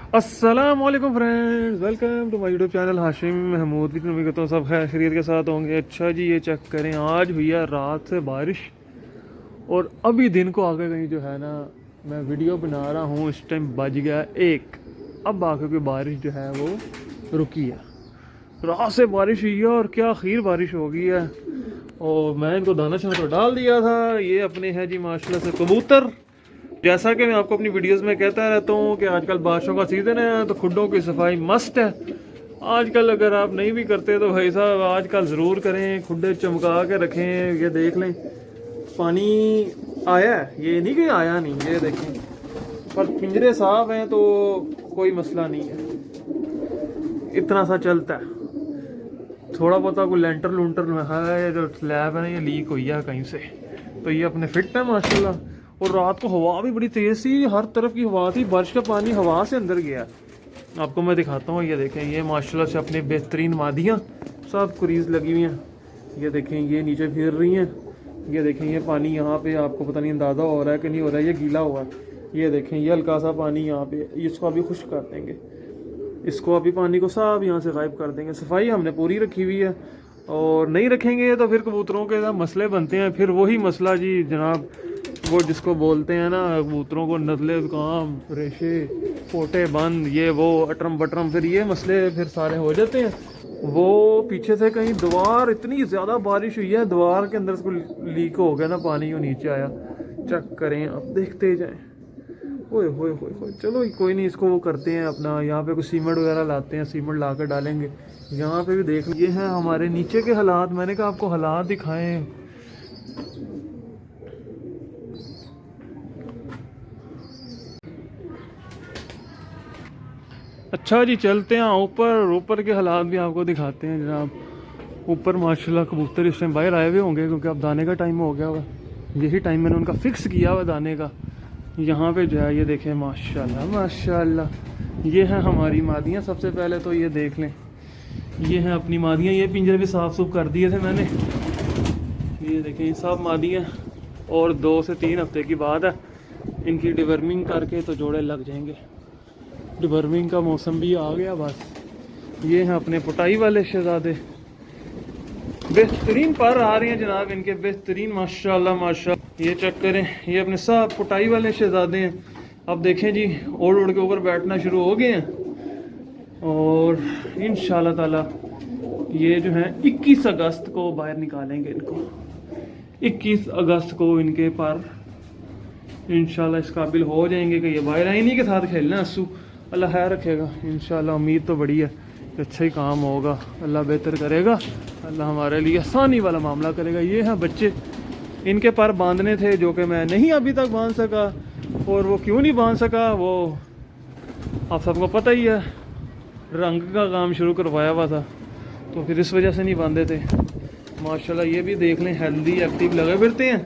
अस्सलाम वालेकुम friends, welcome to my YouTube channel Hashim Mahmood की उम्मीद करता हूँ सब खैर खैरियत के साथ होंगे। अच्छा जी, ये चेक करें, आज हुई है रात से बारिश और अभी दिन को आगे कहीं जो है ना, मैं वीडियो बना रहा हूँ, इस टाइम बज गया 1। अब आके कोई बारिश जो है वो रुकी है। रात से बारिश हुई है और क्या खीर बारिश हो गई है। और मैं इनको दाना शाना तो डाल दिया था। ये अपने हैं जी माशाल्लाह से कबूतर। जैसा कि मैं आपको अपनी वीडियोस में कहता रहता हूँ कि आजकल बारिशों का सीज़न है तो खुडों की सफाई मस्त है। आजकल अगर आप नहीं भी करते तो भाई साहब आजकल ज़रूर करें, खुडे चमका के रखें। ये देख लें, पानी आया है, ये नहीं कि आया नहीं, ये देखें, पर पिंजरे साफ हैं तो कोई मसला नहीं है, इतना सा चलता है। थोड़ा बहुत कोई लेंटर लूंटर है, जो स्लैब है ना ये लीक हुई है कहीं से, तो ये अपने फिट है माशाल्लाह। और रात को हवा भी बड़ी तेज़ थी, हर तरफ की हवा थी, बारिश का पानी हवा से अंदर गया। आपको मैं दिखाता हूँ, ये देखें, ये माशाल्लाह से अपने बेहतरीन मादियाँ सब क्रीज लगी हुई हैं। ये देखें, ये नीचे फिर रही हैं। ये देखें, ये पानी यहाँ पे आपको पता नहीं अंदाज़ा हो रहा है कि नहीं हो रहा है, ये गीला हुआ है। ये देखें, ये हल्का सा पानी यहाँ पे, इसको अभी खुश्क कर देंगे, इसको अभी पानी को साफ यहाँ से गायब कर देंगे। सफाई हमने पूरी रखी हुई है, और नहीं रखेंगे तो फिर कबूतरों के साथ मसले बनते हैं। फिर वही मसला जी जनाब, वो जिसको बोलते हैं ना, कबूतरों को नज़ले ज़ुकाम, रेशे, पोटे बंद, ये वो अटरम बटरम, फिर ये मसले फिर सारे हो जाते हैं। वो पीछे से कहीं दीवार, इतनी ज़्यादा बारिश हुई है, दीवार के अंदर से लीक हो गया ना पानी, वो नीचे आया। चेक करें, अब देखते जाएं। ओए होए होए होए, चलो कोई नहीं, इसको वो करते हैं अपना, यहाँ पे कुछ सीमेंट वगैरह लाते हैं, सीमेंट ला कर डालेंगे। यहाँ पे भी देख ये हैं हमारे नीचे के हालात। मैंने कहा आपको हालात दिखाएं। अच्छा जी, चलते हैं ऊपर, ऊपर के हालात भी आपको दिखाते हैं जनाब। ऊपर माशाल्लाह कबूतर इस टाइम बाहर आए हुए होंगे क्योंकि अब दाने का टाइम हो गया हुआ। यही टाइम मैंने उनका फिक्स किया हुआ दाने का। यहाँ पे जो है ये देखें, माशाल्लाह माशाल्लाह, ये हैं हमारी मादियाँ। सबसे पहले तो ये देख लें, ये हैं अपनी मादियाँ। ये पिंजरे भी साफ़ सूफ कर दिए थे मैंने। ये देखें, ये सब मादियाँ, और 2 से 3 हफ्ते की बात है, इनकी डिवर्मिंग करके तो जोड़े लग जाएंगे। डिवर्मिंग का मौसम भी आ गया बस। ये हैं अपने पुटाई वाले शहजादे, बेहतरीन पर आ रहे हैं जनाब इनके, बेहतरीन माशाल्लाह माशाल्लाह। ये चेक करें, ये अपने सब पुटाई वाले शहजादे हैं। अब देखें जी, ओढ़ ओढ़ के ऊपर बैठना शुरू हो गए हैं। और इंशाल्लाह ताला ये जो है 21 अगस्त को बाहर निकालेंगे इनको। 21 अगस्त को इनके पर इंशाल्लाह इस काबिल हो जाएंगे कि ये बाहर इन्हीं के साथ खेलना। अस्सू अल्लाह खैर रखेगा इंशाल्लाह। उम्मीद तो बड़ी है कि अच्छा ही काम होगा, अल्लाह बेहतर करेगा, अल्लाह हमारे लिए आसानी वाला मामला करेगा। ये हैं बच्चे, इनके पर बांधने थे जो कि मैं नहीं अभी तक बांध सका। और वो क्यों नहीं बांध सका, वो आप सबको पता ही है, रंग का काम शुरू करवाया हुआ था तो फिर इस वजह से नहीं बांधे थे। माशाल्लाह ये भी देख लें, हेल्दी एक्टिव लगे फिरते हैं।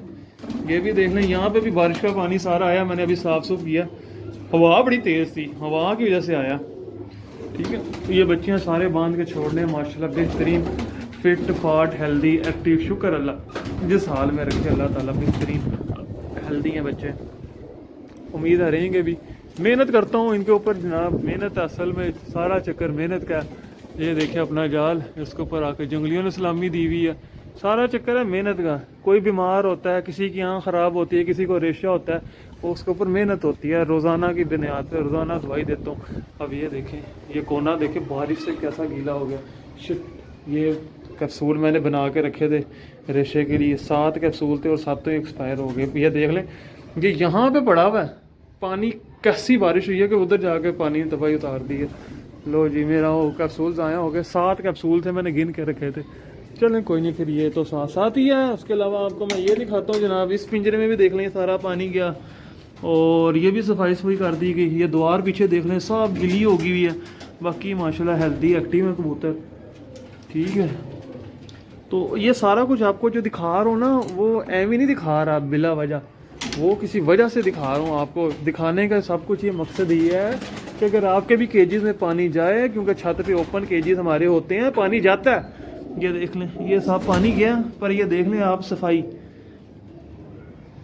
ये भी देख लें, यहाँ पे भी बारिश का पानी सारा आया, मैंने अभी साफ़ सूफ किया। हवा बड़ी तेज़ थी, हवा की वजह से आया। ठीक है, तो ये बच्चियाँ सारे बांध के छोड़ने माशाल्लाह बेहतरीन, फिट फाट हेल्दी एक्टिव, शुक्र अल्लाह जिस हाल में रखे अल्लाह ताला, बेहतरीन हेल्दी हैं बच्चे। उम्मीद है रहेंगे भी। मेहनत करता हूँ इनके ऊपर जनाब, मेहनत असल में सारा चक्कर मेहनत का। ये देखिए अपना जाल, इसके ऊपर आके जंगलियों ने सलामी दी हुई है। सारा चक्कर है मेहनत का। कोई बीमार होता है, किसी की आँख ख़राब होती है, किसी को रेशा होता है, वो उसके ऊपर मेहनत होती है। रोज़ाना की बुनियाद पे रोज़ाना दवाई देता हूँ। अब ये देखें, ये कोना देखें बारिश से कैसा गीला हो गया। शिट, ये कैप्सूल मैंने बना के रखे थे रेशे के लिए, 7 कैप्सूल थे और 7 तो एक्सपायर हो गए। ये देख लें, ये यहाँ पे पड़ा हुआ है पानी। कैसी बारिश हुई है कि उधर जाके पानी दवाई उतार दी है। लो जी, मेरा वो कैप्सूल ज़ाया हो गए। 7 कैप्सूल थे, मैंने गिन के रखे थे। चलें कोई नहीं, फिर ये तो साथ साथ ही है। उसके अलावा आपको मैं ये दिखाता हूँ जनाब, इस पिंजरे में भी देख लें सारा पानी गया, और ये भी सफाई सफाई कर दी गई। ये द्वार पीछे देख लें सब गिली होगी हुई है। बाकी माशाल्लाह हेल्दी एक्टिव है कबूतर। ठीक है, तो ये सारा कुछ आपको जो दिखा रहा हूँ ना, वो एवं नहीं दिखा रहा बिला वजह, वो किसी वजह से दिखा रहा हूँ आपको। दिखाने का सब कुछ ये मकसद ये है कि अगर आपके भी केजेस में पानी जाए, क्योंकि छत पे ओपन केजेस हमारे होते हैं, पानी जाता है। ये देख लें, ये सब पानी गया, पर ये देख लें आप सफाई,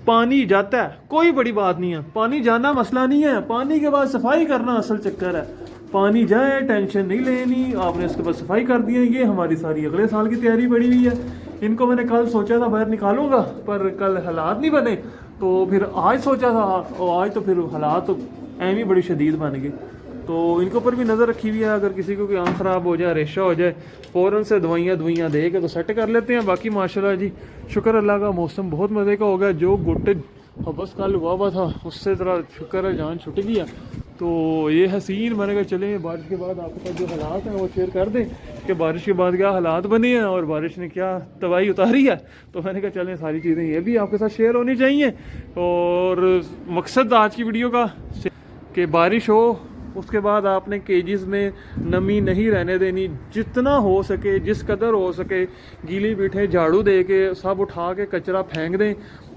पानी जाता है कोई बड़ी बात नहीं है, पानी जाना मसला नहीं है, पानी के बाद सफाई करना असल चक्कर है। पानी जाए टेंशन नहीं लेनी, आपने इसके बाद सफाई कर दी है। ये हमारी सारी अगले साल की तैयारी पड़ी हुई है। इनको मैंने कल सोचा था बाहर निकालूंगा, पर कल हालात नहीं बने, तो फिर आज सोचा था, और आज तो फिर हालात तो ऐम ही बड़ी शदीद बन गई। तो इनके ऊपर भी नज़र रखी हुई है, अगर किसी को कोई आँख ख़राब हो जाए, रेशा हो जाए, फ़ौरन से दवाइयाँ दे के तो सेट कर लेते हैं। बाकी माशाल्लाह जी शुक्र अल्लाह का, मौसम बहुत मज़े का हो गया। जो गुट बस कल हुआ था उससे ज़रा शुक्र है जान छुट गया। तो ये हसीन मैंने कहा चले बारिश के बाद आपके साथ जो हालात हैं वो शेयर कर दें कि बारिश के बाद क्या हालात बने हैं और बारिश ने क्या तबाही उतारी है। तो मैंने कहा चलें सारी चीज़ें ये भी आपके साथ शेयर होनी चाहिए। और मकसद आज की वीडियो का कि बारिश हो उसके बाद आपने केजेस में नमी नहीं रहने देनी, जितना हो सके जिस कदर हो सके गीली पीठे झाड़ू दे के सब उठा के कचरा फेंक दें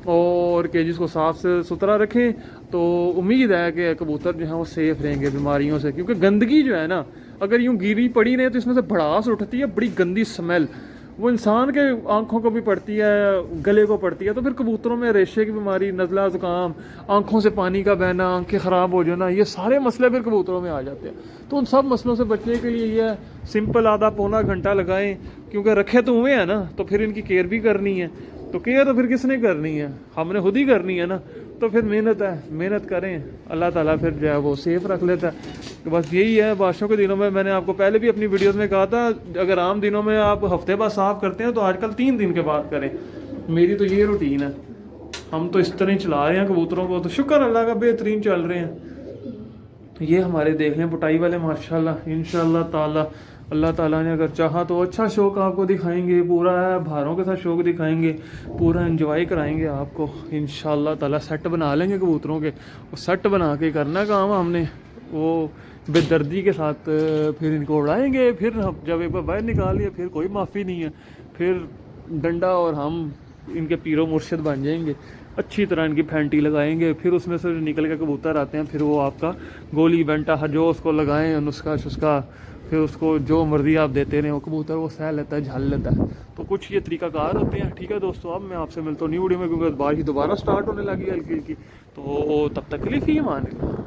और केजेस को साफ सुथरा रखें। तो उम्मीद है कि कबूतर जो हैं वो सेफ़ रहेंगे बीमारियों से, क्योंकि गंदगी जो है ना अगर यूँ गिरी पड़ी रहे तो इसमें से भड़ास उठती है, बड़ी गंदी स्मेल, वो इंसान के आंखों को भी पड़ती है, गले को पड़ती है। तो फिर कबूतरों में रेशे की बीमारी, नज़ला ज़ुकाम, आंखों से पानी का बहना, आंखें ख़राब हो जाना, ये सारे मसले फिर कबूतरों में आ जाते हैं। तो उन सब मसलों से बचने के लिए ये सिंपल आधा पौना घंटा लगाएं, क्योंकि रखे तो हुए हैं ना, तो फिर इनकी केयर भी करनी है। तो केयर तो फिर किसने करनी है, हमने खुद ही करनी है ना। तो फिर मेहनत है, मेहनत करें, अल्लाह ताला फिर जो है वो सेफ़ रख लेता है। तो बस यही है। बारिशों के दिनों में मैंने आपको पहले भी अपनी वीडियोस में कहा था, अगर आम दिनों में आप हफ्ते बाद साफ़ करते हैं तो आजकल 3 दिन के बाद करें। मेरी तो ये रूटीन है, हम तो इस तरह ही चला रहे हैं कबूतरों को। तो शुक्र अल्लाह का बेहतरीन चल रहे हैं। ये हमारे देख लें पुटाई वाले माशाल्लाह, इंशाल्लाह ताला अल्लाह ताला ने अगर चाहा तो अच्छा शौक आपको दिखाएंगे, पूरा है भारों के साथ शौक दिखाएंगे, पूरा एंजॉय कराएंगे आपको इंशाल्लाह ताला। सेट बना लेंगे कबूतरों के, और सेट बना के करना काम हमने वो बेदर्दी के साथ। फिर इनको उड़ाएंगे, फिर हम जब एक बार बाहर निकाल लिया फिर कोई माफ़ी नहीं है, फिर डंडा और हम इनके पीरो मुर्शिद बन जाएंगे। अच्छी तरह इनकी फैंटी लगाएंगे, फिर उसमें से निकल के कबूतर आते हैं, फिर वो आपका गोली बेंटा जो उसको लगाएं नुस्खा शुस्खा, फिर उसको जो मर्जी आप देते रहें, वो कबूतर वो सह लेता है, झल लेता है। तो कुछ ये तरीकाकार होते हैं। ठीक है दोस्तों, अब मैं आपसे मिलता हूँ न्यू वीडियो में, क्योंकि बारिश दोबारा स्टार्ट होने लगी हल्की हल्की। तो तब तक के लिए फ़ी मान लो।